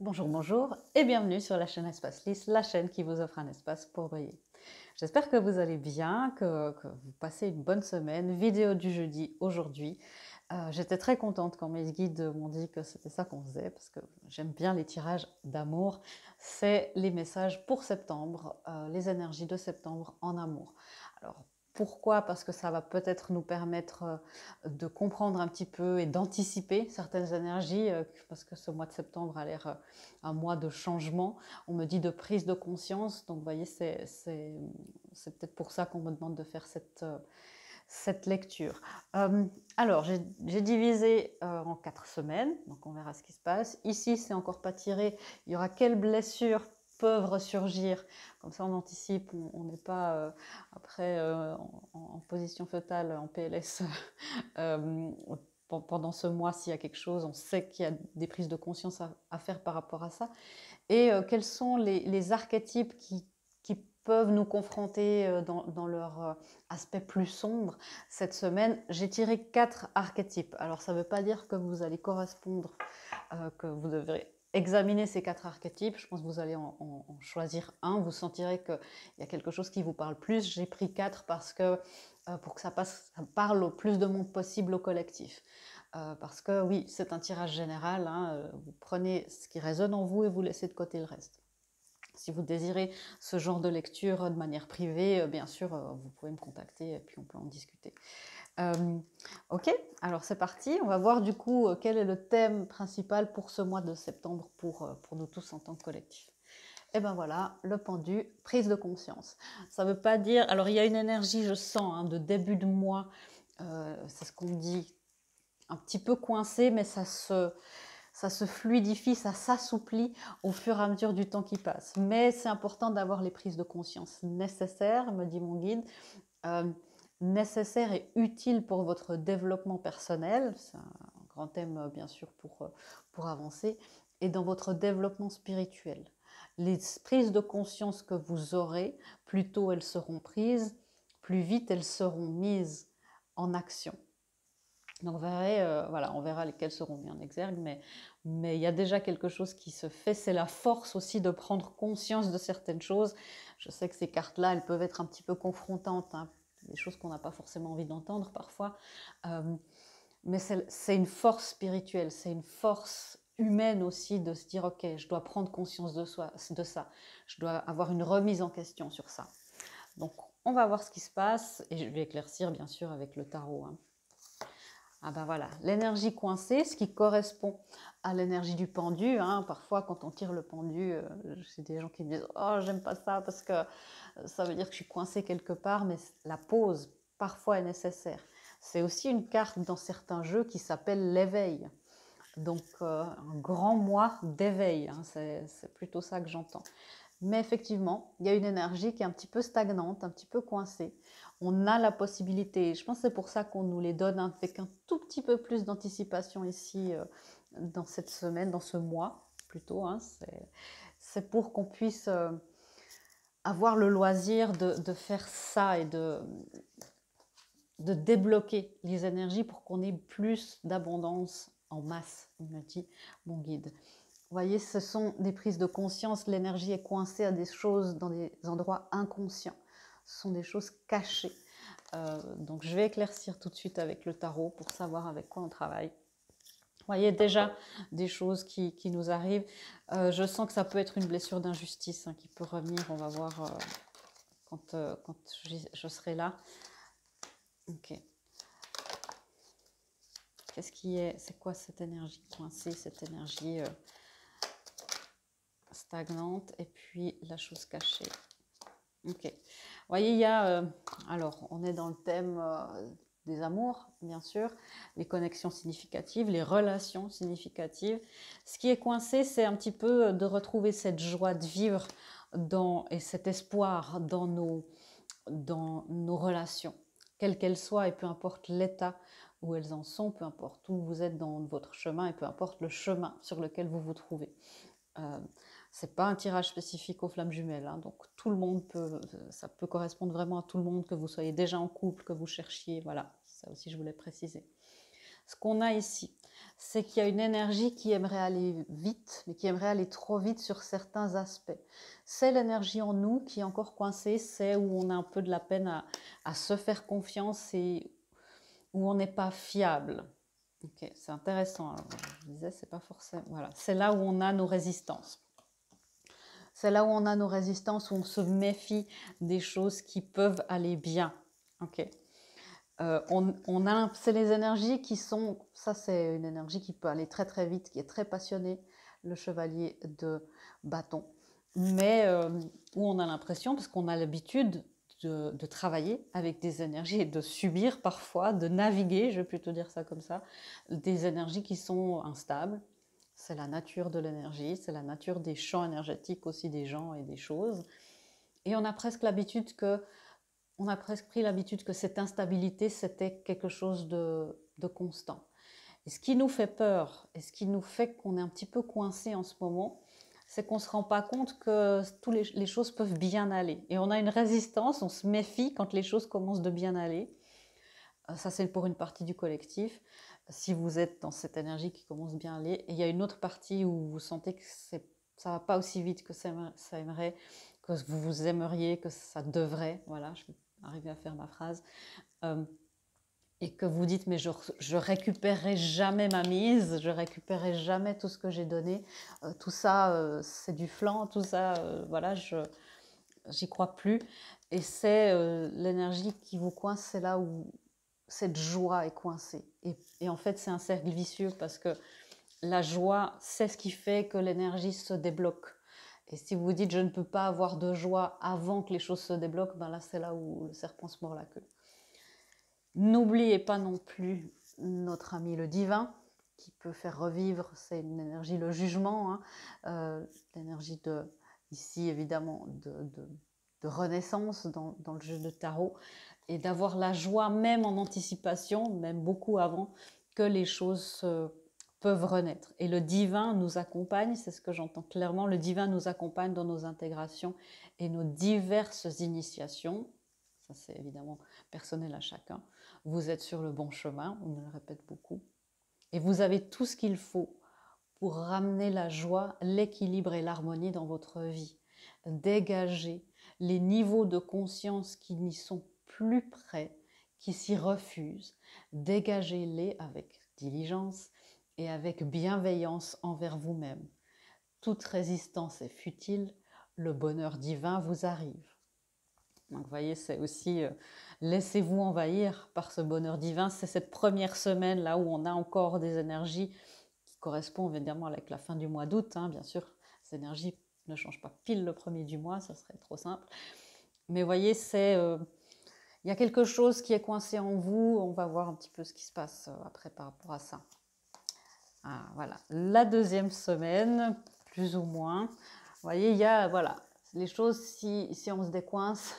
Bonjour, bonjour et bienvenue sur la chaîne Espace Lys, la chaîne qui vous offre un espace pour briller. J'espère que vous allez bien, que vous passez une bonne semaine. Vidéo du jeudi aujourd'hui. J'étais très contente quand mes guides m'ont dit que c'était ça qu'on faisait parce que j'aime bien les tirages d'amour. C'est les messages pour septembre, les énergies de septembre en amour. Alors, pourquoi? Parce que ça va peut-être nous permettre de comprendre un petit peu et d'anticiper certaines énergies, parce que ce mois de septembre a l'air un mois de changement. On me dit de prise de conscience, donc vous voyez, c'est peut-être pour ça qu'on me demande de faire cette lecture. Alors, j'ai divisé en 4 semaines, donc on verra ce qui se passe. Ici, c'est encore pas tiré. Il y aura quelles blessures peuvent ressurgir. Comme ça, on anticipe, on n'est pas après en position fœtale, en PLS, pendant ce mois, s'il y a quelque chose, on sait qu'il y a des prises de conscience à faire par rapport à ça. Et quels sont les archétypes qui peuvent nous confronter dans leur aspect plus sombre cette semaine. J'ai tiré 4 archétypes. Alors ça ne veut pas dire que vous allez correspondre, que vous devrez examiner ces 4 archétypes. Je pense que vous allez en choisir un. Vous sentirez qu'il y a quelque chose qui vous parle plus. J'ai pris 4 parce que pour que ça parle au plus de monde possible au collectif. Parce que oui, c'est un tirage général, hein, vous prenez ce qui résonne en vous et vous laissez de côté le reste. Si vous désirez ce genre de lecture de manière privée, bien sûr, vous pouvez me contacter et puis on peut en discuter. Ok, alors c'est parti. On va voir du coup quel est le thème principal pour ce mois de septembre pour nous tous en tant que collectif. Et ben voilà, le pendu, prise de conscience. Ça ne veut pas dire... Alors il y a une énergie, je sens, hein, de début de mois, c'est ce qu'on dit, un petit peu coincé, mais ça se fluidifie, ça s'assouplit au fur et à mesure du temps qui passe. Mais c'est important d'avoir les prises de conscience nécessaires, me dit mon guide, euh, nécessaires et utiles pour votre développement personnel. C'est un grand thème, bien sûr, pour avancer. Et dans votre développement spirituel. Les prises de conscience que vous aurez, plus tôt elles seront prises, plus vite elles seront mises en action. Donc voilà, on verra lesquels seront mis en exergue, mais il y a déjà quelque chose qui se fait. C'est la force aussi de prendre conscience de certaines choses. Je sais que ces cartes-là, elles peuvent être un petit peu confrontantes, hein, des choses qu'on n'a pas forcément envie d'entendre parfois. Euh, mais c'est une force spirituelle, c'est une force humaine aussi de se dire, ok, je dois prendre conscience de ça. Je dois avoir une remise en question sur ça. Donc, on va voir ce qui se passe et je vais éclaircir bien sûr avec le tarot, hein. Ah ben voilà, l'énergie coincée, ce qui correspond à l'énergie du pendu, hein. Parfois, quand on tire le pendu, j'ai des gens qui me disent « Oh, j'aime pas ça parce que ça veut dire que je suis coincée quelque part », mais la pause, parfois, est nécessaire. C'est aussi une carte dans certains jeux qui s'appelle l'éveil. Donc, un grand mois d'éveil, hein, c'est plutôt ça que j'entends. Mais effectivement, il y a une énergie qui est un petit peu stagnante, un petit peu coincée. On a la possibilité, je pense que c'est pour ça qu'on nous les donne avec un tout petit peu plus d'anticipation ici dans cette semaine, dans ce mois plutôt, hein. C'est pour qu'on puisse avoir le loisir de faire ça et de débloquer les énergies pour qu'on ait plus d'abondance en masse, me dit mon guide. Vous voyez, ce sont des prises de conscience, l'énergie est coincée à des choses dans des endroits inconscients. Ce sont des choses cachées. Donc je vais éclaircir tout de suite avec le tarot pour savoir avec quoi on travaille. Vous voyez déjà des choses qui nous arrivent. Je sens que ça peut être une blessure d'injustice, hein, qui peut revenir. On va voir quand je serai là. Ok. Qu'est-ce qui est... C'est quoi cette énergie coincée, cette énergie stagnante et puis la chose cachée. Ok. Vous voyez, il y a... alors, on est dans le thème des amours, bien sûr, les connexions significatives, les relations significatives. Ce qui est coincé, c'est un petit peu de retrouver cette joie de vivre et cet espoir dans nos relations, quelles qu'elles soient, et peu importe l'état où elles en sont, peu importe où vous êtes dans votre chemin, et peu importe le chemin sur lequel vous vous trouvez. C'est pas un tirage spécifique aux flammes jumelles, hein, donc tout le monde ça peut correspondre vraiment à tout le monde, que vous soyez déjà en couple, que vous cherchiez, voilà, ça aussi je voulais préciser. Ce qu'on a ici, c'est qu'il y a une énergie qui aimerait aller vite, mais qui aimerait aller trop vite sur certains aspects. C'est l'énergie en nous qui est encore coincée, c'est où on a un peu de la peine à se faire confiance et où on n'est pas fiable. Ok, c'est intéressant. Alors, je disais, c'est pas forcément. Voilà, c'est là où on a nos résistances. C'est là où on a nos résistances, où on se méfie des choses qui peuvent aller bien. Ok. C'est les énergies qui sont, ça c'est une énergie qui peut aller très très vite, qui est très passionnée, le chevalier de bâton, mais où on a l'impression, parce qu'on a l'habitude de travailler avec des énergies et de subir parfois, de naviguer, je vais plutôt dire ça comme ça, des énergies qui sont instables. C'est la nature de l'énergie, c'est la nature des champs énergétiques aussi des gens et des choses. Et on a presque l'habitude que on a presque pris l'habitude que cette instabilité, c'était quelque chose de constant. Et ce qui nous fait peur, et ce qui nous fait qu'on est un petit peu coincé en ce moment, c'est qu'on ne se rend pas compte que toutes les choses peuvent bien aller. Et on a une résistance, on se méfie quand les choses commencent de bien aller. Ça, c'est pour une partie du collectif. Si vous êtes dans cette énergie qui commence bien à aller, et il y a une autre partie où vous sentez que ça ne va pas aussi vite que ça aimerait, que vous aimeriez, que ça devrait, voilà, je vais arriver à faire ma phrase, et que vous dites mais je récupérerai jamais ma mise, je récupérerai jamais tout ce que j'ai donné, tout ça c'est du flan, tout ça voilà, j'y crois plus. Et c'est l'énergie qui vous coince, c'est là où cette joie est coincée. Et en fait c'est un cercle vicieux parce que la joie, c'est ce qui fait que l'énergie se débloque. Et si vous vous dites je ne peux pas avoir de joie avant que les choses se débloquent, ben là c'est là où le serpent se mord la queue. N'oubliez pas non plus notre ami le divin qui peut faire revivre, c'est une énergie, le jugement, hein, l'énergie ici évidemment de renaissance dans le jeu de tarot, et d'avoir la joie même en anticipation, même beaucoup avant que les choses peuvent renaître. Et le divin nous accompagne, c'est ce que j'entends clairement, le divin nous accompagne dans nos intégrations et nos diverses initiations. Ça c'est évidemment personnel à chacun. Vous êtes sur le bon chemin, on me le répète beaucoup. Et vous avez tout ce qu'il faut pour ramener la joie, l'équilibre et l'harmonie dans votre vie. Dégager les niveaux de conscience qui n'y sont plus prêts, qui s'y refusent. Dégagez-les avec diligence et avec bienveillance envers vous-même. Toute résistance est futile, le bonheur divin vous arrive. Donc vous voyez, c'est aussi laissez-vous envahir par ce bonheur divin. C'est cette première semaine là où on a encore des énergies qui correspondent évidemment avec la fin du mois d'août. Hein, bien sûr, ces énergies ne changent pas pile le premier du mois, ça serait trop simple. Mais vous voyez, il y a quelque chose qui est coincé en vous. On va voir un petit peu ce qui se passe après par rapport à ça. Ah, voilà, la deuxième semaine, plus ou moins. Vous voyez, il y a, voilà, les choses, si on se décoince,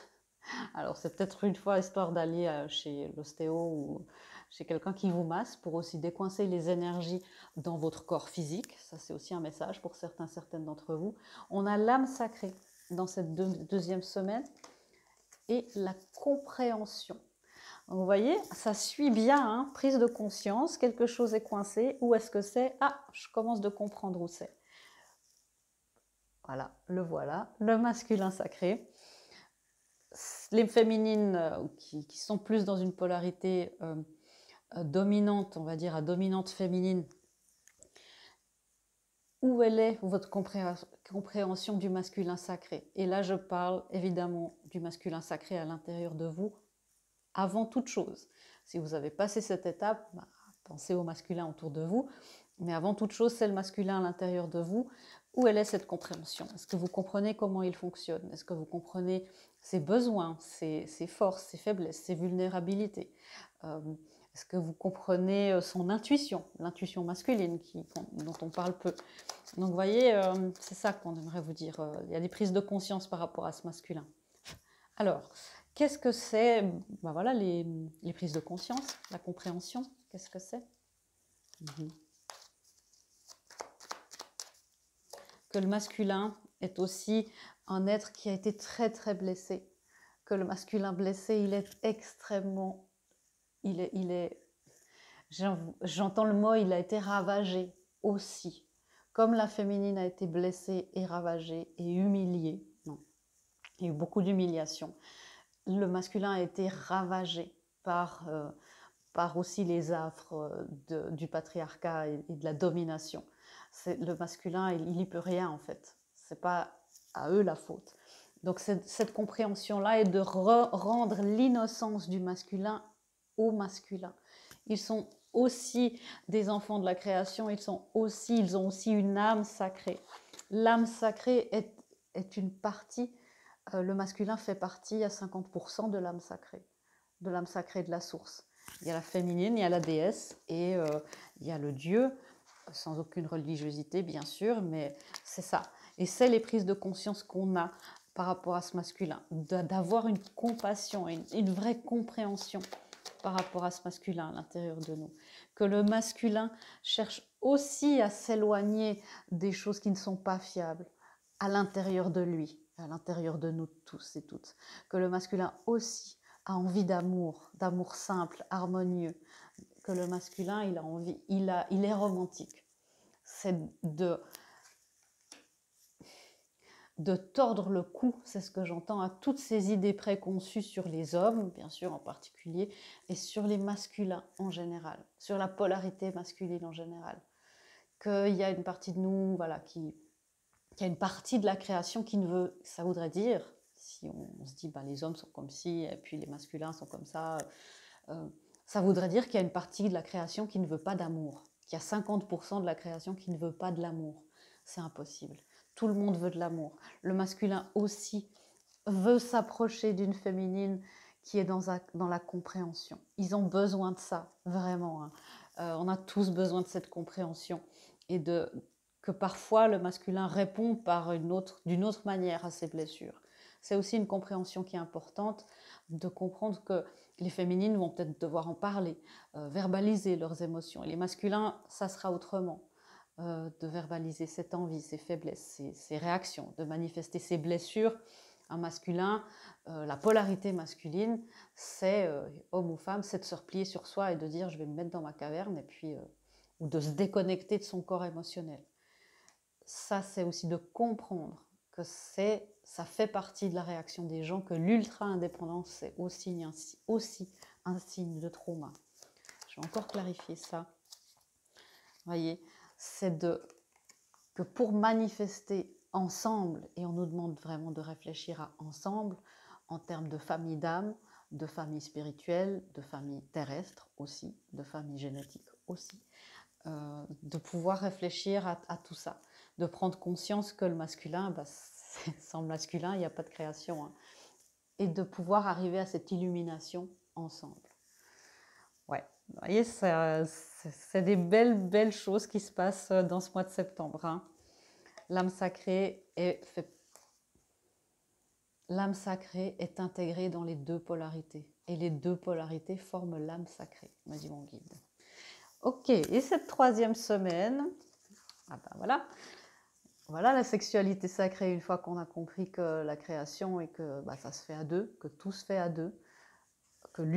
alors c'est peut-être une fois histoire d'aller chez l'ostéo ou chez quelqu'un qui vous masse pour aussi décoincer les énergies dans votre corps physique. Ça c'est aussi un message pour certaines d'entre vous. On a l'âme sacrée dans cette deuxième semaine et la compréhension. Donc, vous voyez, ça suit bien, hein, prise de conscience, quelque chose est coincé, où est-ce que c'est? Ah, je commence de comprendre où c'est. Voilà, le masculin sacré. Les féminines qui sont plus dans une polarité dominante, on va dire à dominante féminine, où elle est votre compréhension du masculin sacré? Et là, je parle évidemment du masculin sacré à l'intérieur de vous, avant toute chose. Si vous avez passé cette étape, bah, pensez au masculin autour de vous, mais avant toute chose, c'est le masculin à l'intérieur de vous. Où elle est cette compréhension? Est-ce que vous comprenez comment il fonctionne? Est-ce que vous comprenez ses besoins, ses forces, ses faiblesses, ses vulnérabilités? Est-ce que vous comprenez son intuition, l'intuition masculine dont on parle peu? Donc vous voyez, c'est ça qu'on aimerait vous dire. Il y a des prises de conscience par rapport à ce masculin. Alors, qu'est-ce que c'est? Ben voilà, les prises de conscience, la compréhension, qu'est-ce que c'est? Que le masculin est aussi un être qui a été très très blessé. Que le masculin blessé, il est extrêmement... J'entends le mot, il a été ravagé aussi. Comme la féminine a été blessée et ravagée et humiliée, non, il y a eu beaucoup d'humiliation. Le masculin a été ravagé par aussi les affres du patriarcat et de la domination. Le masculin, il n'y peut rien en fait. C'est pas à eux la faute. Donc cette compréhension-là est de rendre l'innocence du masculin au masculin. Ils sont aussi des enfants de la création, ils ont aussi une âme sacrée. L'âme sacrée est une partie, le masculin fait partie à 50% de l'âme sacrée de la source. Il y a la féminine, il y a la déesse et il y a le Dieu, sans aucune religiosité bien sûr, mais c'est ça. Et c'est les prises de conscience qu'on a par rapport à ce masculin, d'avoir une compassion, une vraie compréhension par rapport à ce masculin à l'intérieur de nous. Que le masculin cherche aussi à s'éloigner des choses qui ne sont pas fiables à l'intérieur de lui, à l'intérieur de nous tous et toutes. Que le masculin aussi a envie d'amour, d'amour simple, harmonieux. Que le masculin, il a envie, il est romantique. C'est de tordre le cou, c'est ce que j'entends, à toutes ces idées préconçues sur les hommes, bien sûr en particulier, et sur les masculins en général, sur la polarité masculine en général. Qu'il y a une partie de nous, voilà, qu'il y a une partie de la création qui ne veut, ça voudrait dire, si on se dit ben, les hommes sont comme ci, et puis les masculins sont comme ça voudrait dire qu'il y a une partie de la création qui ne veut pas d'amour, qu'il y a 50% de la création qui ne veut pas de l'amour. C'est impossible. Tout le monde veut de l'amour. Le masculin aussi veut s'approcher d'une féminine qui est dans la compréhension. Ils ont besoin de ça, vraiment. On a tous besoin de cette compréhension et que parfois le masculin répond d'une autre manière à ses blessures. C'est aussi une compréhension qui est importante, de comprendre que les féminines vont peut-être devoir en parler, verbaliser leurs émotions. Et les masculins, ça sera autrement. De verbaliser cette envie, ses faiblesses, ses réactions, de manifester ses blessures. Un masculin, la polarité masculine, c'est homme ou femme, c'est de se replier sur soi et de dire je vais me mettre dans ma caverne et puis ou de se déconnecter de son corps émotionnel. Ça, c'est aussi de comprendre que ça fait partie de la réaction des gens, que l'ultra-indépendance, c'est aussi un signe de trauma. Je vais encore clarifier ça. Voyez, c'est que pour manifester ensemble, et on nous demande vraiment de réfléchir à ensemble, en termes de famille d'âme, de famille spirituelle, de famille terrestre aussi, de famille génétique aussi, de pouvoir réfléchir à tout ça, de prendre conscience que le masculin, bah, sans le masculin, il n'y a pas de création, hein, et de pouvoir arriver à cette illumination ensemble. Ouais, vous voyez, c'est des belles choses qui se passent dans ce mois de septembre. Hein. L'âme sacrée est intégrée dans les deux polarités. Et les deux polarités forment l'âme sacrée, me dit mon guide. Ok, et cette troisième semaine, ah ben voilà la sexualité sacrée, une fois qu'on a compris que la création et que bah, ça se fait à deux, que tout se fait à deux, que de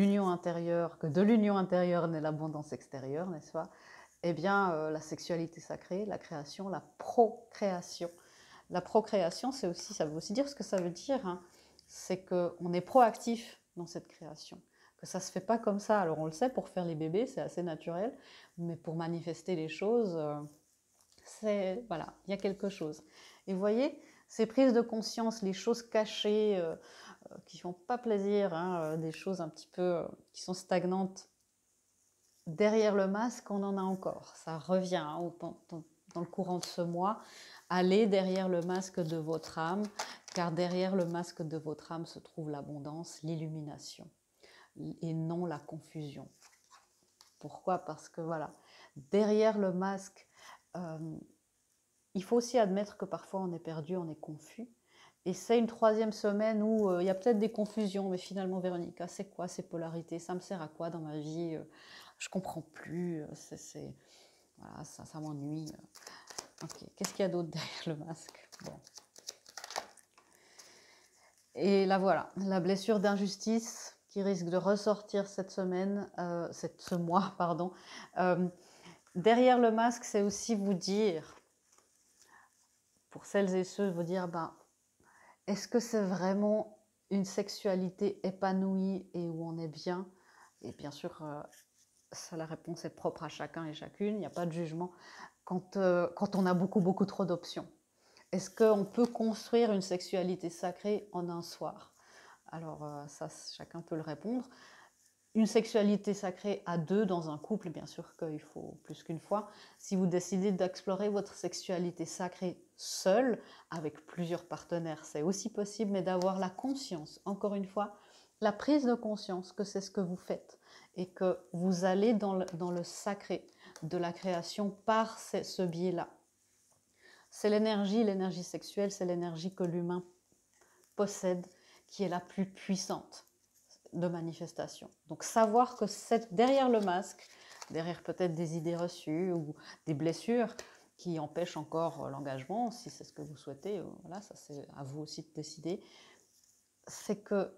l'union intérieure naît l'abondance extérieure, n'est-ce pas? Eh bien, la sexualité sacrée, la création, la procréation. La procréation, ça veut aussi dire ce que ça veut dire. Hein. C'est qu'on est proactif dans cette création. Que ça ne se fait pas comme ça. Alors on le sait, pour faire les bébés, c'est assez naturel. Mais pour manifester les choses, voilà, il y a quelque chose. Et vous voyez, ces prises de conscience, les choses cachées, qui ne font pas plaisir, hein, des choses un petit peu qui sont stagnantes, derrière le masque, on en a encore. Ça revient hein, dans le courant de ce mois. Allez derrière le masque de votre âme, car derrière le masque de votre âme se trouve l'abondance, l'illumination, et non la confusion. Pourquoi? Parce que voilà, derrière le masque, il faut aussi admettre que parfois on est perdu, on est confus. Et c'est une troisième semaine où il y a peut-être des confusions, mais finalement, Véronica, c'est quoi ces polarités? Ça me sert à quoi dans ma vie? Je comprends plus, voilà, ça m'ennuie. Ok, qu'est-ce qu'il y a d'autre derrière le masque? Bon. Et là voilà, la blessure d'injustice qui risque de ressortir cette semaine, ce mois, pardon. Derrière le masque, c'est aussi vous dire, pour celles et ceux, vous dire, ben, est-ce que c'est vraiment une sexualité épanouie et où on est bien? Et bien sûr, ça, la réponse est propre à chacun et chacune, il n'y a pas de jugement. Quand on a beaucoup trop d'options, est-ce qu'on peut construire une sexualité sacrée en un soir? Alors ça, chacun peut le répondre. Une sexualité sacrée à deux dans un couple, bien sûr qu'il faut plus qu'une fois. Si vous décidez d'explorer votre sexualité sacrée seule, avec plusieurs partenaires, c'est aussi possible, mais d'avoir la conscience, encore une fois, la prise de conscience que c'est ce que vous faites et que vous allez dans le sacré de la création par ce biais-là. C'est l'énergie sexuelle, c'est l'énergie que l'humain possède qui est la plus puissante de manifestation. Donc savoir que derrière le masque, derrière peut-être des idées reçues ou des blessures qui empêchent encore l'engagement, si c'est ce que vous souhaitez, voilà, ça c'est à vous aussi de décider, c'est qu'il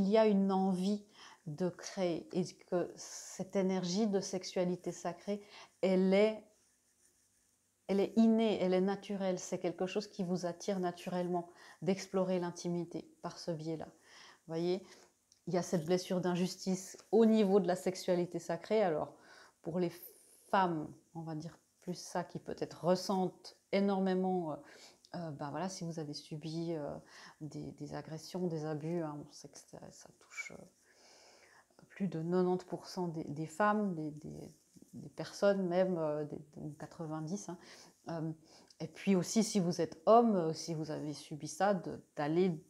y a une envie de créer et que cette énergie de sexualité sacrée, elle est innée, elle est naturelle, c'est quelque chose qui vous attire naturellement d'explorer l'intimité par ce biais-là. Vous voyez, il y a cette blessure d'injustice au niveau de la sexualité sacrée. Alors, pour les femmes, on va dire plus ça, qui peut-être ressentent énormément, ben voilà, si vous avez subi des agressions, des abus, hein, on sait que ça touche plus de 90% des femmes, des personnes même, 90. Hein. Et puis aussi, si vous êtes homme, si vous avez subi ça, d'aller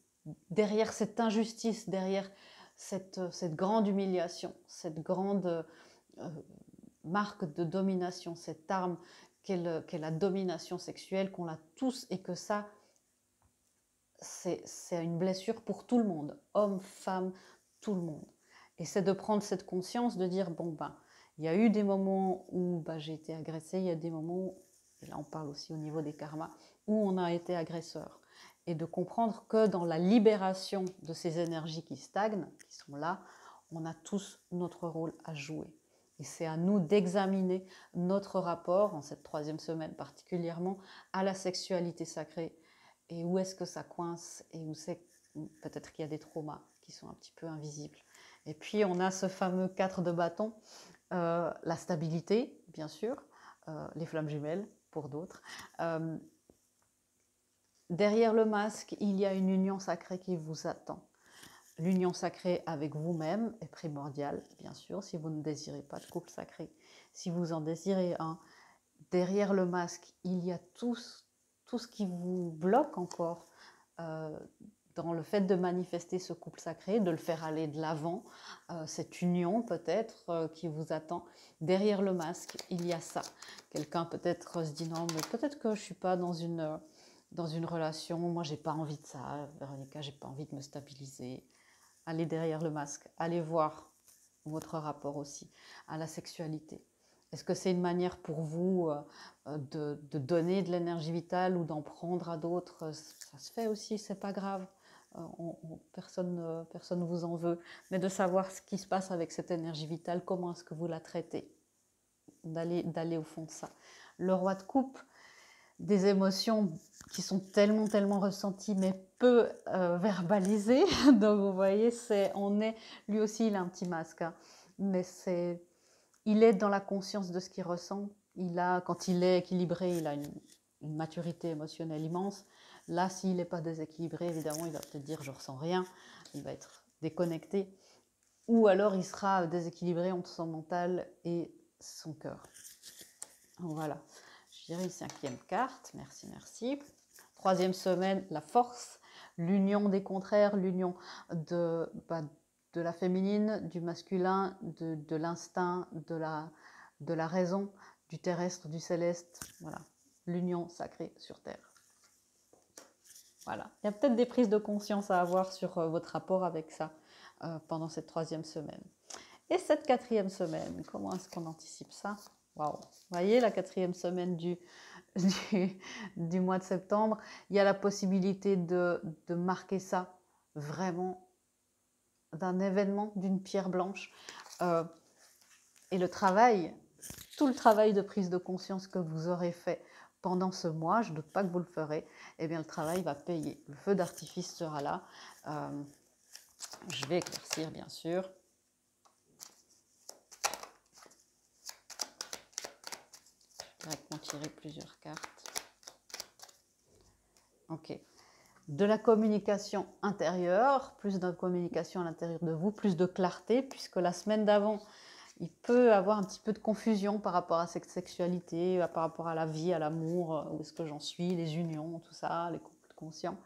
derrière cette injustice, derrière cette grande humiliation, cette grande marque de domination, cette arme qu'est la domination sexuelle, qu'on l'a tous et que ça, c'est une blessure pour tout le monde, homme, femme, tout le monde. Et c'est de prendre cette conscience, de dire, bon, ben, il y a eu des moments où ben, j'ai été agressée, il y a des moments, et là on parle aussi au niveau des karmas, où on a été agresseur. Et de comprendre que dans la libération de ces énergies qui stagnent, qui sont là, on a tous notre rôle à jouer. Et c'est à nous d'examiner notre rapport, en cette 3e semaine particulièrement, à la sexualité sacrée. Et où est-ce que ça coince et où c'est peut-être qu'il y a des traumas qui sont un petit peu invisibles. Et puis on a ce fameux 4 de bâton, la stabilité, bien sûr, les flammes jumelles pour d'autres. Derrière le masque, il y a une union sacrée qui vous attend. L'union sacrée avec vous-même est primordiale, bien sûr, si vous ne désirez pas de couple sacré. Si vous en désirez un, derrière le masque, il y a tout ce qui vous bloque encore dans le fait de manifester ce couple sacré, de le faire aller de l'avant, cette union peut-être qui vous attend. Derrière le masque, il y a ça. Quelqu'un peut-être se dit non, mais peut-être que je ne suis pas dans une relation, moi j'ai pas envie de ça, Véronica, j'ai pas envie de me stabiliser. Allez derrière le masque, allez voir votre rapport aussi à la sexualité. Est-ce que c'est une manière pour vous de donner de l'énergie vitale ou d'en prendre à d'autres? Ça se fait aussi, c'est pas grave. Personne ne vous en veut. Mais de savoir ce qui se passe avec cette énergie vitale, comment est-ce que vous la traitez? D'aller au fond de ça. Le roi de coupe, des émotions qui sont tellement ressenties mais peu verbalisées. Donc vous voyez, lui aussi il a un petit masque, hein. Mais il est dans la conscience de ce qu'il ressent. Quand il est équilibré, il a une maturité émotionnelle immense. Là, s'il n'est pas déséquilibré, évidemment, il va peut-être dire je ressens rien, il va être déconnecté. Ou alors il sera déséquilibré entre son mental et son cœur. Voilà. Je dirais une 5e carte. Merci, merci. 3e semaine, la force, l'union des contraires, l'union de la féminine, du masculin, de l'instinct, de la raison, du terrestre, du céleste. Voilà. L'union sacrée sur Terre. Voilà. Il y a peut-être des prises de conscience à avoir sur votre rapport avec ça pendant cette 3e semaine. Et cette 4e semaine, comment est-ce qu'on anticipe ça? Waouh! Vous voyez, la 4e semaine du mois de septembre, il y a la possibilité de marquer ça vraiment d'un événement, d'une pierre blanche. Euh, et le travail, tout le travail de prise de conscience que vous aurez fait pendant ce mois, je ne doute pas que vous le ferez, eh bien le travail va payer. Le feu d'artifice sera là. Je vais éclaircir, bien sûr. Je vais directement tirer plusieurs cartes. Ok. De la communication intérieure, plus de communication à l'intérieur de vous, plus de clarté, puisque la semaine d'avant, il peut avoir un petit peu de confusion par rapport à cette sexualité, par rapport à la vie, à l'amour, où est-ce que j'en suis, les unions, tout ça, les couples conscients.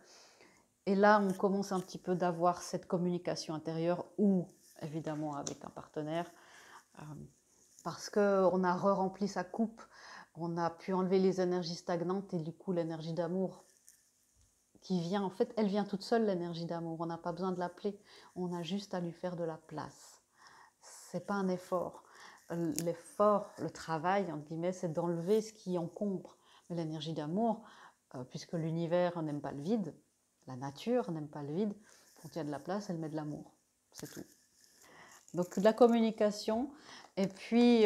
Et là, on commence un petit peu d'avoir cette communication intérieure, ou évidemment avec un partenaire, parce qu'on a re-rempli sa coupe, on a pu enlever les énergies stagnantes et du coup l'énergie d'amour qui vient, en fait, elle vient toute seule, l'énergie d'amour. On n'a pas besoin de l'appeler, on a juste à lui faire de la place. C'est pas un effort. L'effort, le travail, entre guillemets, c'est d'enlever ce qui encombre. Mais l'énergie d'amour, puisque l'univers n'aime pas le vide, la nature n'aime pas le vide, quand il y a de la place, elle met de l'amour. C'est tout. Donc de la communication, et puis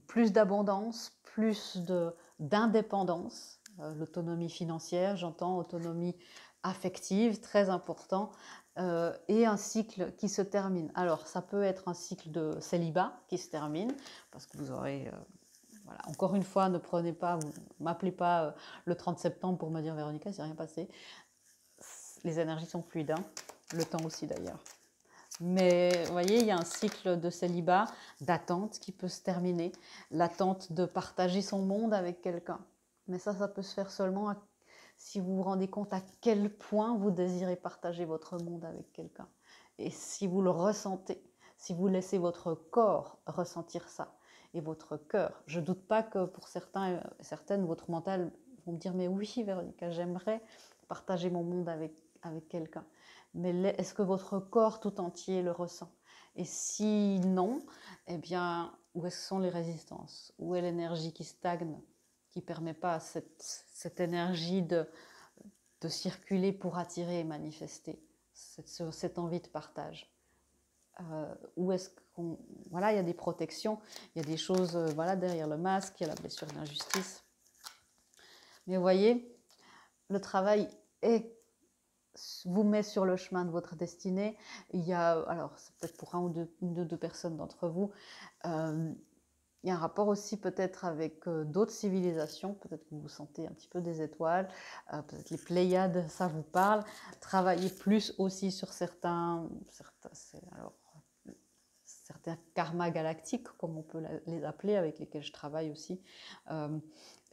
plus d'abondance, plus d'indépendance, l'autonomie financière, j'entends autonomie affective, très important, et un cycle qui se termine. Alors, ça peut être un cycle de célibat qui se termine, parce que vous aurez... voilà. Encore une fois, ne prenez pas, m'appelez pas le 30 septembre pour me dire Véronica, il ne s'est rien passé. Les énergies sont fluides, hein. Le temps aussi d'ailleurs. Mais vous voyez, il y a un cycle de célibat, d'attente qui peut se terminer. L'attente de partager son monde avec quelqu'un. Mais ça peut se faire seulement si vous vous rendez compte à quel point vous désirez partager votre monde avec quelqu'un. Et si vous le ressentez, si vous laissez votre corps ressentir ça et votre cœur. Je ne doute pas que pour certains, certaines, votre mental vont me dire « Mais oui, Véronica, j'aimerais partager mon monde avec quelqu'un. » Mais est-ce que votre corps tout entier le ressent? Et si non, eh bien, où sont les résistances? Où est l'énergie qui stagne, qui ne permet pas à cette énergie de circuler pour attirer et manifester cette envie de partage? Où est-ce qu'on... Voilà, il y a des protections, il y a des choses voilà, derrière le masque, il y a la blessure d'injustice. Mais vous voyez, le travail vous met sur le chemin de votre destinée. Il y a, alors c'est peut-être pour une ou deux personnes d'entre vous, il y a un rapport aussi peut-être avec d'autres civilisations, peut-être que vous vous sentez un petit peu des étoiles, peut-être les Pléiades, ça vous parle. Travaillez plus aussi sur certains karmas galactiques, comme on peut les appeler, avec lesquels je travaille aussi.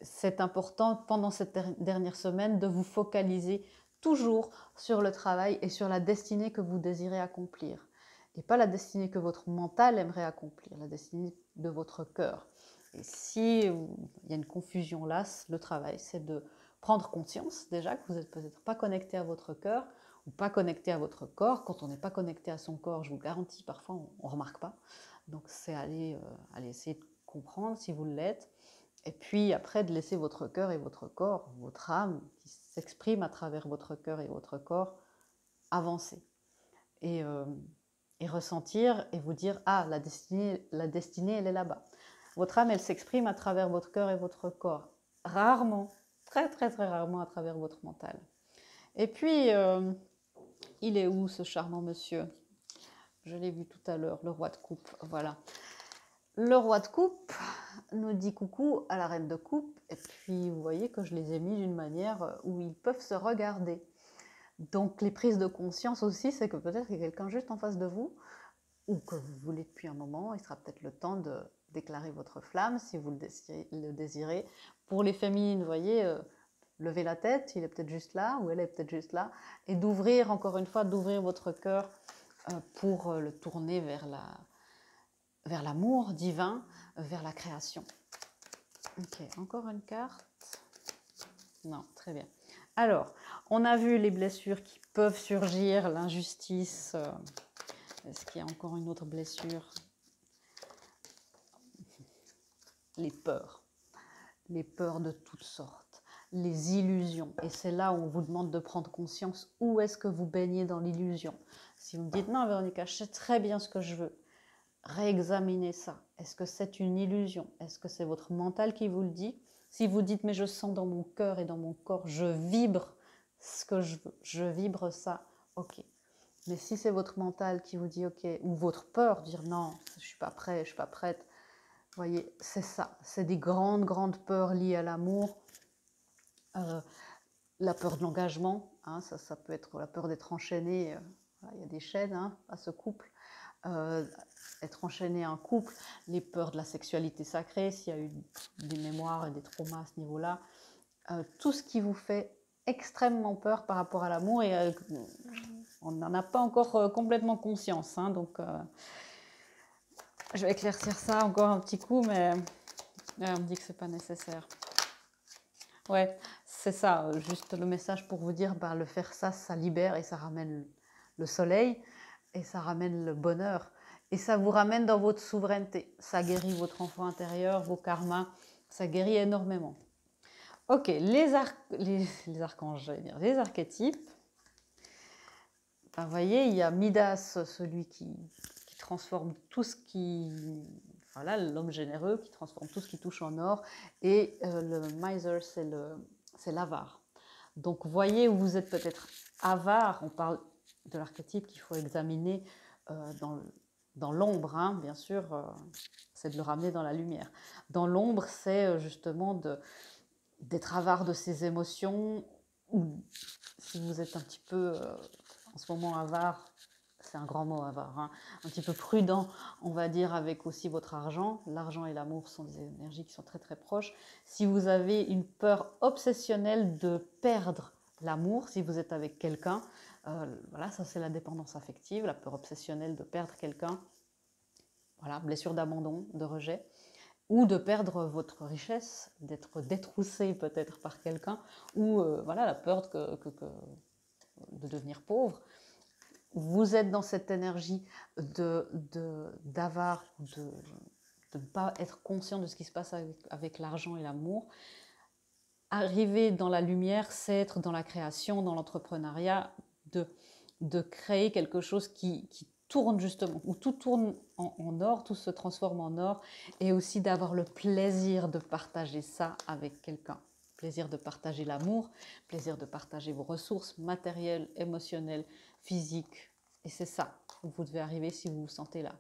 C'est important pendant cette dernière semaine de vous focaliser toujours sur le travail et sur la destinée que vous désirez accomplir. Et pas la destinée que votre mental aimerait accomplir, la destinée de votre cœur. Et si il y a une confusion là, le travail, c'est de prendre conscience déjà que vous n'êtes peut-être pas connecté à votre cœur ou pas connecté à votre corps. Quand on n'est pas connecté à son corps, je vous garantis, parfois on ne remarque pas. Donc c'est aller essayer de comprendre si vous l'êtes. Et puis après, de laisser votre cœur et votre corps, votre âme, qui s'exprime à travers votre cœur et votre corps, avancer. Et ressentir et vous dire, ah, la destinée, elle est là-bas. Votre âme, elle s'exprime à travers votre cœur et votre corps. Rarement, très très très rarement à travers votre mental. Et puis, il est où ce charmant monsieur? Je l'ai vu tout à l'heure, le roi de coupe, voilà. Le roi de coupe nous dit coucou à la reine de coupe, et puis vous voyez que je les ai mis d'une manière où ils peuvent se regarder. Donc les prises de conscience aussi, c'est que peut-être qu'il y a quelqu'un juste en face de vous, ou que vous voulez depuis un moment, il sera peut-être le temps de déclarer votre flamme si vous le désirez. Pour les féminines, vous voyez, levez la tête, il est peut-être juste là, ou elle est peut-être juste là, et d'ouvrir, encore une fois, d'ouvrir votre cœur pour le tourner vers l'amour divin, vers la création. Ok, encore une carte. Non, très bien. Alors, on a vu les blessures qui peuvent surgir, l'injustice. Est-ce qu'il y a encore une autre blessure? Les peurs de toutes sortes. les illusions. Et c'est là où on vous demande de prendre conscience où est-ce que vous baignez dans l'illusion. Si vous me dites, non Véronica, je sais très bien ce que je veux, réexaminez ça. Est-ce que c'est une illusion? Est-ce que c'est votre mental qui vous le dit? Si vous dites, mais je sens dans mon cœur et dans mon corps, je vibre ce que je veux, je vibre ça, ok. Mais si c'est votre mental qui vous dit, ok, ou votre peur, dire non, je suis pas prêt, je suis pas prête, vous voyez, c'est ça. C'est des grandes, grandes peurs liées à l'amour. La peur de l'engagement, hein, ça peut être la peur d'être enchaîné. Il y a des chaînes hein, à ce couple. Être enchaîné à un couple, les peurs de la sexualité sacrée, s'il y a eu des mémoires et des traumas à ce niveau-là, tout ce qui vous fait extrêmement peur par rapport à l'amour, et on n'en a pas encore complètement conscience, hein, donc je vais éclaircir ça encore un petit coup, mais on me dit que c'est pas nécessaire. Ouais, c'est ça, juste le message pour vous dire, le faire ça libère et ça ramène le soleil et ça ramène le bonheur et ça vous ramène dans votre souveraineté. Ça guérit votre enfant intérieur, vos karmas, ça guérit énormément. Ok, les archanges, j'allais dire, les archétypes. Vous voyez, il y a Midas, celui qui transforme tout ce qui... Voilà, l'homme généreux qui transforme tout ce qui touche en or. Et le miser, c'est l'avare. Donc, voyez où vous êtes peut-être avare. On parle de l'archétype qu'il faut examiner dans l'ombre, hein, bien sûr. C'est de le ramener dans la lumière. Dans l'ombre, c'est justement d'être avare de ses émotions. Ou si vous êtes un petit peu, en ce moment, avare, c'est un grand mot avare, hein, un petit peu prudent, on va dire, avec aussi votre argent. L'argent et l'amour sont des énergies qui sont très très proches. Si vous avez une peur obsessionnelle de perdre l'amour, si vous êtes avec quelqu'un, voilà, ça c'est la dépendance affective, la peur obsessionnelle de perdre quelqu'un, voilà, blessure d'abandon, de rejet, ou de perdre votre richesse, d'être détroussé peut-être par quelqu'un, ou voilà, la peur de devenir pauvre. Vous êtes dans cette énergie d'avare, de ne pas être conscient de ce qui se passe avec l'argent et l'amour. Arriver dans la lumière, c'est être dans la création, dans l'entrepreneuriat, de créer quelque chose qui tourne justement, où tout tourne en or, tout se transforme en or, et aussi d'avoir le plaisir de partager ça avec quelqu'un. Plaisir de partager l'amour, plaisir de partager vos ressources matérielles, émotionnelles, physiques. Et c'est ça où vous devez arriver si vous vous sentez là.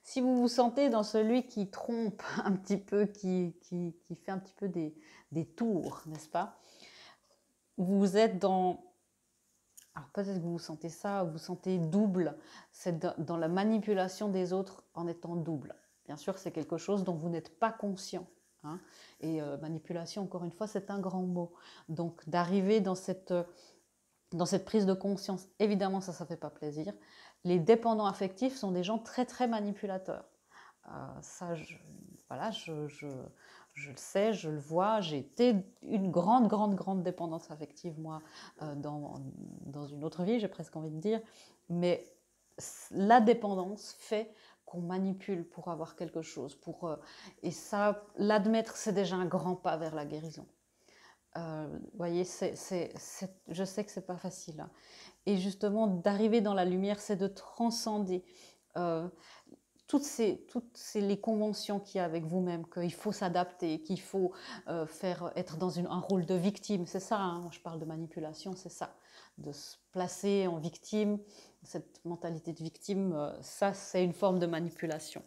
Si vous vous sentez dans celui qui trompe un petit peu, qui fait un petit peu des tours, n'est-ce pas? Vous êtes dans... Alors peut-être que vous sentez ça, vous sentez double, c'est dans la manipulation des autres en étant double. Bien sûr, c'est quelque chose dont vous n'êtes pas conscient. Hein. Et manipulation, encore une fois, c'est un grand mot. Donc d'arriver dans cette prise de conscience, évidemment, ça ne fait pas plaisir. Les dépendants affectifs sont des gens très, très manipulateurs. Ça, voilà, je le sais, je le vois. J'ai été une grande, grande, grande dépendance affective, moi, dans une autre vie, j'ai presque envie de dire. Mais la dépendance fait qu'on manipule pour avoir quelque chose. Et ça, l'admettre, c'est déjà un grand pas vers la guérison. Vous voyez, je sais que c'est pas facile. Hein. Et justement, d'arriver dans la lumière, c'est de transcender toutes les conventions qu'il y a avec vous-même, qu'il faut s'adapter, qu'il faut être dans un rôle de victime. C'est ça, hein, je parle de manipulation, c'est ça. De se placer en victime, cette mentalité de victime, ça, c'est une forme de manipulation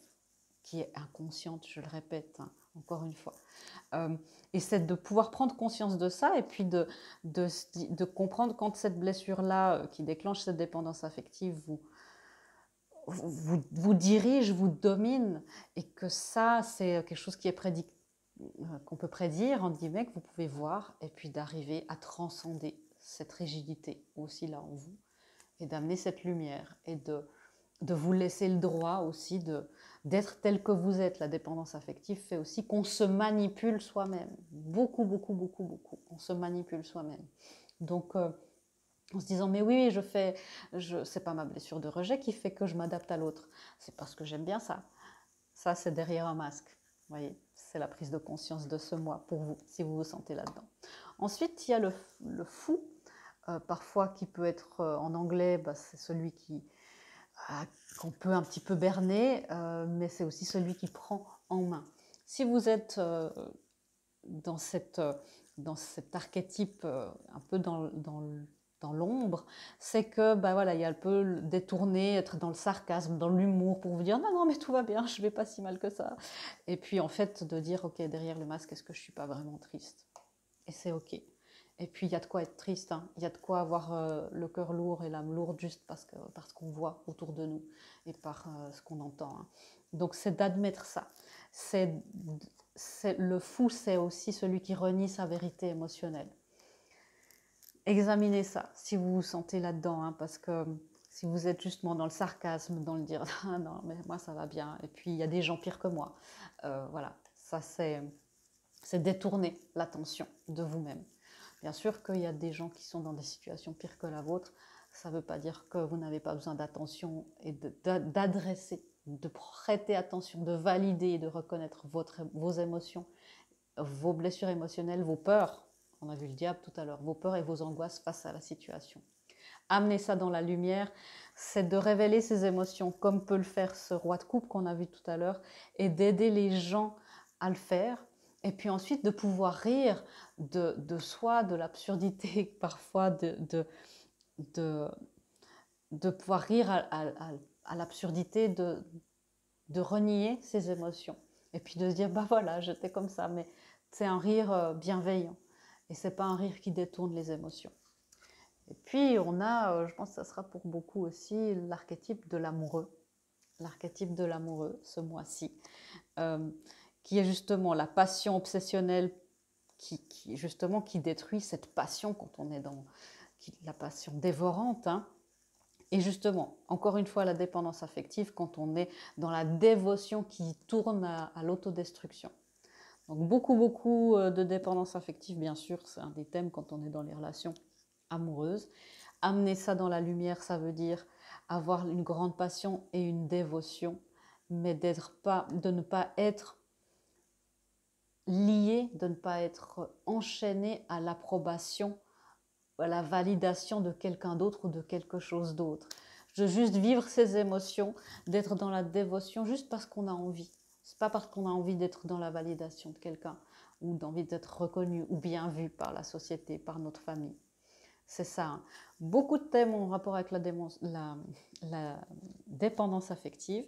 qui est inconsciente, je le répète, hein, encore une fois. Et c'est de pouvoir prendre conscience de ça et puis de comprendre quand cette blessure-là qui déclenche cette dépendance affective vous dirige, vous domine et que ça, c'est quelque chose qui est qu'on peut prédire, entre guillemets, que vous pouvez voir et puis d'arriver à transcender cette rigidité aussi là en vous et d'amener cette lumière et de vous laisser le droit aussi d'être tel que vous êtes. La dépendance affective fait aussi qu'on se manipule soi-même. Beaucoup, beaucoup, beaucoup, beaucoup. On se manipule soi-même. Donc, en se disant, mais oui, c'est pas ma blessure de rejet qui fait que je m'adapte à l'autre. C'est parce que j'aime bien ça. Ça, c'est derrière un masque. Vous voyez, c'est la prise de conscience de ce moi pour vous, si vous vous sentez là-dedans. Ensuite, il y a le fou, parfois qui peut être en anglais, c'est celui qu'on peut un petit peu berner, mais c'est aussi celui qui prend en main. Si vous êtes dans cet archétype un peu dans l'ombre, c'est que voilà, il y a un peu détourner, être dans le sarcasme, dans l'humour pour vous dire non, non, mais tout va bien, je vais pas si mal que ça. Et puis en fait, de dire ok, derrière le masque, est-ce que je suis pas vraiment triste? Et c'est ok. Et puis il y a de quoi être triste, hein. Il y a de quoi avoir le cœur lourd et l'âme lourde juste parce qu'on voit autour de nous et par ce qu'on entend, hein. Donc c'est d'admettre ça. Le fou, c'est aussi celui qui renie sa vérité émotionnelle. Examinez ça si vous vous sentez là-dedans, hein, parce que si vous êtes justement dans le sarcasme, dans le dire ah non, mais moi ça va bien, et puis il y a des gens pires que moi. Voilà, ça c'est détourner l'attention de vous-même. Bien sûr qu'il y a des gens qui sont dans des situations pires que la vôtre, ça ne veut pas dire que vous n'avez pas besoin d'attention et d'adresser, de prêter attention, de valider et de reconnaître vos émotions, vos blessures émotionnelles, vos peurs. On a vu le diable tout à l'heure, vos peurs et vos angoisses face à la situation. Amener ça dans la lumière, c'est de révéler ces émotions comme peut le faire ce roi de coupe qu'on a vu tout à l'heure et d'aider les gens à le faire. Et puis ensuite de pouvoir rire de soi, de l'absurdité parfois, de pouvoir rire à l'absurdité de renier ses émotions. Et puis de se dire, bah voilà, j'étais comme ça, mais c'est un rire bienveillant. Et c'est pas un rire qui détourne les émotions. Et puis on a, je pense que ça sera pour beaucoup aussi, l'archétype de l'amoureux. L'archétype de l'amoureux ce mois-ci. Qui est justement la passion obsessionnelle qui détruit cette passion quand on est dans la passion dévorante, hein. Et justement, encore une fois, la dépendance affective quand on est dans la dévotion qui tourne à l'autodestruction. Donc beaucoup de dépendance affective, bien sûr, c'est un des thèmes quand on est dans les relations amoureuses. Amener ça dans la lumière, ça veut dire avoir une grande passion et une dévotion, mais de ne pas être lié, de ne pas être enchaîné à l'approbation, à la validation de quelqu'un d'autre ou de quelque chose d'autre. De juste vivre ses émotions, d'être dans la dévotion juste parce qu'on a envie. C'est pas parce qu'on a envie d'être dans la validation de quelqu'un ou d'envie d'être reconnu ou bien vu par la société, par notre famille. C'est ça, hein. Beaucoup de thèmes en rapport avec la dépendance affective,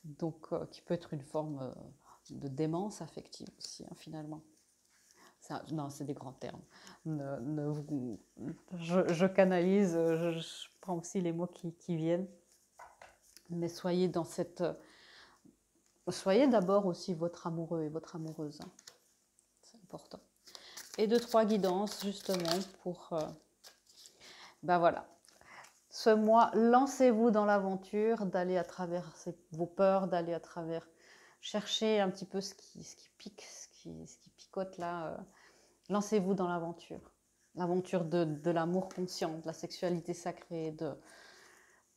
donc qui peut être une forme de démence affective aussi, hein, finalement. Ça, non, c'est des grands termes. Je canalise, je prends aussi les mots qui viennent. Mais soyez dans cette... soyez d'abord aussi votre amoureux et votre amoureuse, hein. C'est important. Et 2-3 guidances, justement, pour... ben voilà. Ce mois, lancez-vous dans l'aventure, d'aller à travers vos peurs, d'aller à travers... chercher un petit peu ce qui pique, ce qui picote là. Lancez-vous dans l'aventure. L'aventure de l'amour conscient, de la sexualité sacrée, de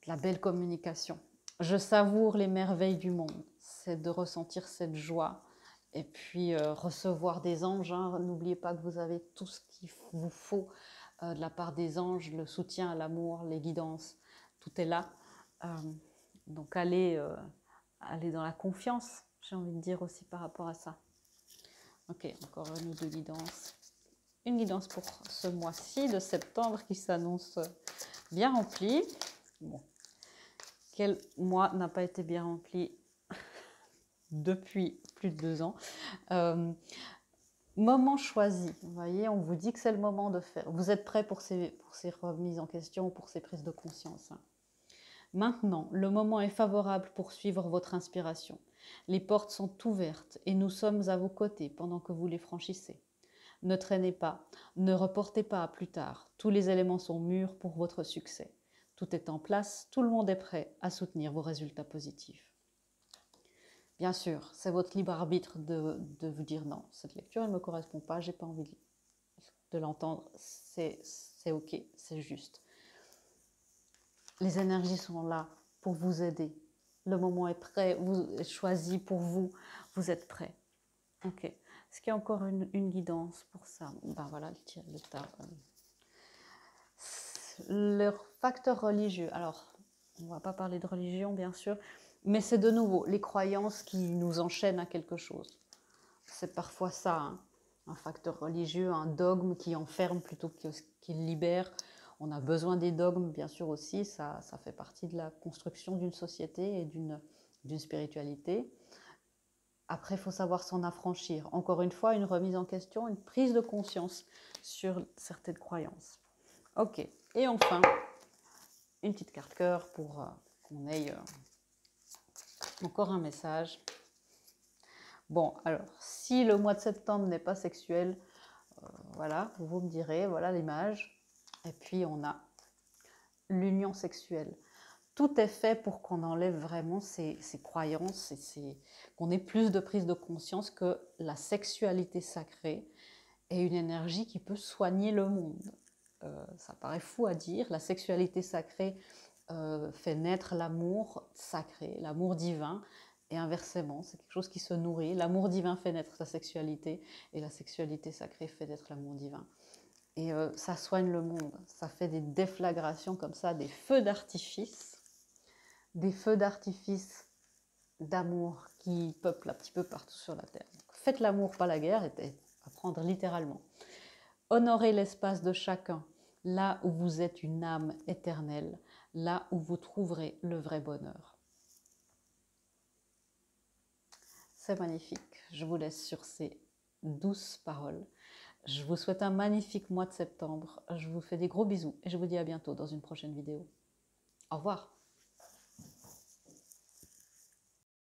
la belle communication. Je savoure les merveilles du monde. C'est de ressentir cette joie. Et puis recevoir des anges, hein. N'oubliez pas que vous avez tout ce qu'il vous faut de la part des anges, le soutien, l'amour, les guidances. Tout est là. Donc allez dans la confiance, j'ai envie de dire aussi par rapport à ça. Ok, encore une ou deux guidances. Une guidance pour ce mois-ci de septembre qui s'annonce bien rempli. Bon, quel mois n'a pas été bien rempli depuis plus de 2 ans? Moment choisi. Vous voyez, on vous dit que c'est le moment de faire. Vous êtes prêts pour ces remises en question, pour ces prises de conscience, hein. Maintenant, le moment est favorable pour suivre votre inspiration. Les portes sont ouvertes et nous sommes à vos côtés pendant que vous les franchissez. Ne traînez pas, ne reportez pas à plus tard. Tous les éléments sont mûrs pour votre succès. Tout est en place, tout le monde est prêt à soutenir vos résultats positifs. Bien sûr, c'est votre libre arbitre de vous dire non, cette lecture ne me correspond pas, j'ai pas envie de l'entendre, c'est ok, c'est juste. Les énergies sont là pour vous aider. Le moment est prêt, est choisi pour vous, vous êtes prêt. Ok. Est-ce qu'il y a encore une guidance pour ça? Ben voilà, le tarot. Leur facteur religieux. Alors, on ne va pas parler de religion, bien sûr, mais c'est de nouveau les croyances qui nous enchaînent à quelque chose. C'est parfois ça, hein, un facteur religieux, un dogme qui enferme plutôt qu'il libère. On a besoin des dogmes, bien sûr aussi, ça fait partie de la construction d'une société et d'une spiritualité. Après, il faut savoir s'en affranchir. Encore une fois, une remise en question, une prise de conscience sur certaines croyances. Ok, et enfin, une petite carte cœur pour qu'on ait encore un message. Bon, alors, si le mois de septembre n'est pas sexuel, voilà, vous me direz, voilà l'image. Et puis, on a l'union sexuelle. Tout est fait pour qu'on enlève vraiment ces croyances, qu'on ait plus de prise de conscience que la sexualité sacrée est une énergie qui peut soigner le monde. Ça paraît fou à dire, la sexualité sacrée fait naître l'amour sacré, l'amour divin, et inversement, c'est quelque chose qui se nourrit. L'amour divin fait naître la sexualité, et la sexualité sacrée fait naître l'amour divin. Et ça soigne le monde, ça fait des déflagrations comme ça, des feux d'artifice d'amour qui peuplent un petit peu partout sur la Terre. Donc, faites l'amour, pas la guerre, et à prendre littéralement. Honorez l'espace de chacun, là où vous êtes une âme éternelle, là où vous trouverez le vrai bonheur. C'est magnifique. Je vous laisse sur ces douces paroles. Je vous souhaite un magnifique mois de septembre. Je vous fais des gros bisous et je vous dis à bientôt dans une prochaine vidéo. Au revoir.